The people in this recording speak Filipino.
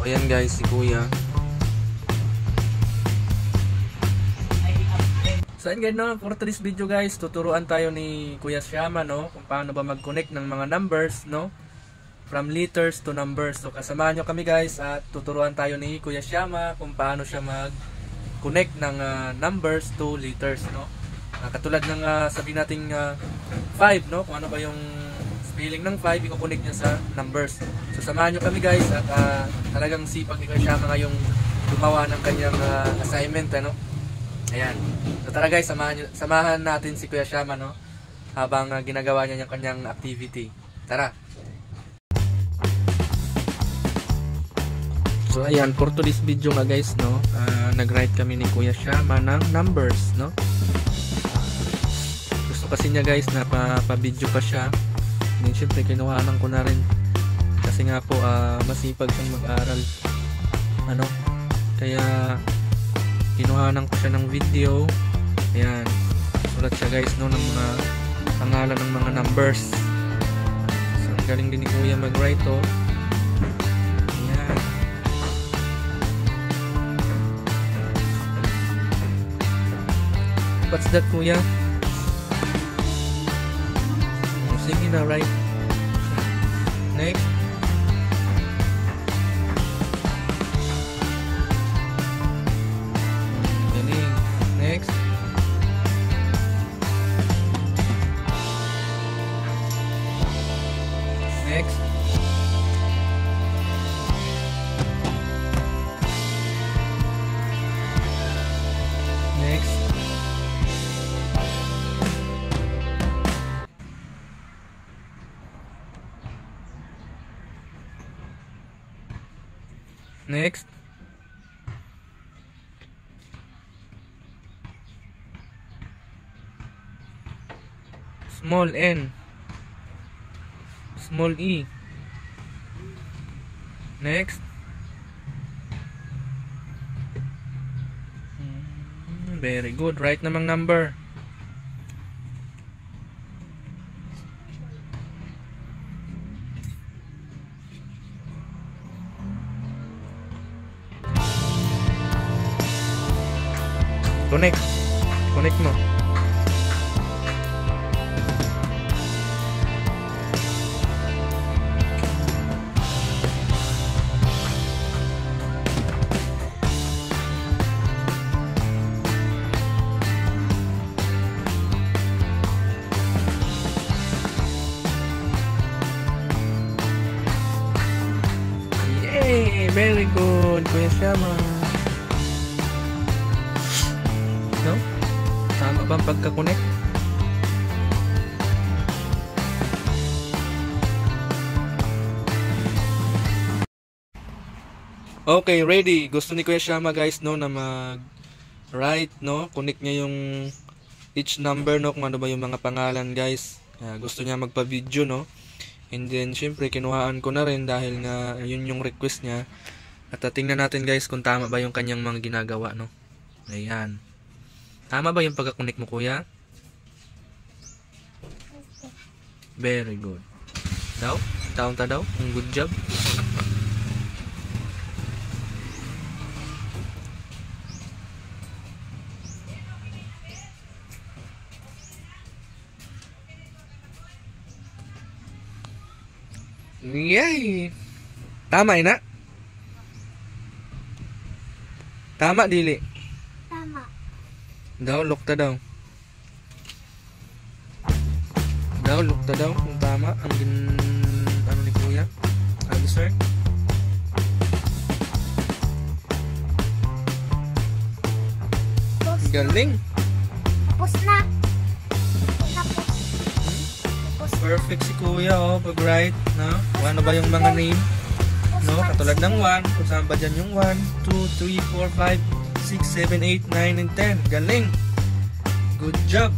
ayan guys, si Kuya. So ayan guys, no, for today's video guys, tuturuan tayo ni Kuya Shama, no, kung paano ba mag-connect ng mga numbers, no, from letters to numbers. So kasamahan nyo kami guys at tuturuan tayo ni Kuya Shama kung paano siya mag-connect ng numbers to letters, no. Katulad ng sabihin nating 5, no, kung ano ba yung spelling ng 5, i-connect niya sa numbers. So samahan nyo kami guys at talagang sipag ni Kuya Shama ngayong gumawa ng kanyang assignment, ano. Ayan. So tara guys, samahan natin si Kuya Shama, no, habang ginagawa niya yung kanyang activity. Tara. So ayan, for today's video nga guys, no, nag-write kami ni Kuya Shama ng numbers, no. Gusto kasi niya guys na pa-video pa siya. And syempre kinuhanan ko na rin kasi nga po masipag siyang mag-aral, ano, kaya kinuhanan ko siya ng video. Ayan, sulat siya guys, no, ng mga pangalan ng mga numbers. So ang galing din ni Kuya mag-write, oh. Ayan. What's that, Kuya? Sige na, right? Next. Next. Next. Next. Next. Small n, small e. Next. Very good. Right namang number. Connect. Connect mo. Very good, Kuya Shama. No? Tama ba ang pagka-connect? Okay, ready. Gusto ni Kuya Shama guys, no, na mag-write, no? Connect niya yung each number, no, kung ano ba yung mga pangalan guys. Gusto niya magpa-video, no? And then, syempre, kinuhaan ko na rin dahil nga yun yung request niya. At tingnan natin guys kung tama ba yung kanyang mga ginagawa, no? Ayan. Tama ba yung pagkakunik mo, Kuya? Very good. Daw? Taon ta daw? Good job. Yay! Tama ina? Tama dili? Tama. Daw, lukta daw. Daw, lukta daw kung tama ang ano ni Kuya. Answer. Galing. Tapos na. Perfect si Kuya, oh, pag-write, no? Ano ba yung mga name? No, katulad ng 1, kung saan ba dyan yung 1, 2, 3, 4, 5, 6, 7, 8, 9, and 10. Galing! Good job!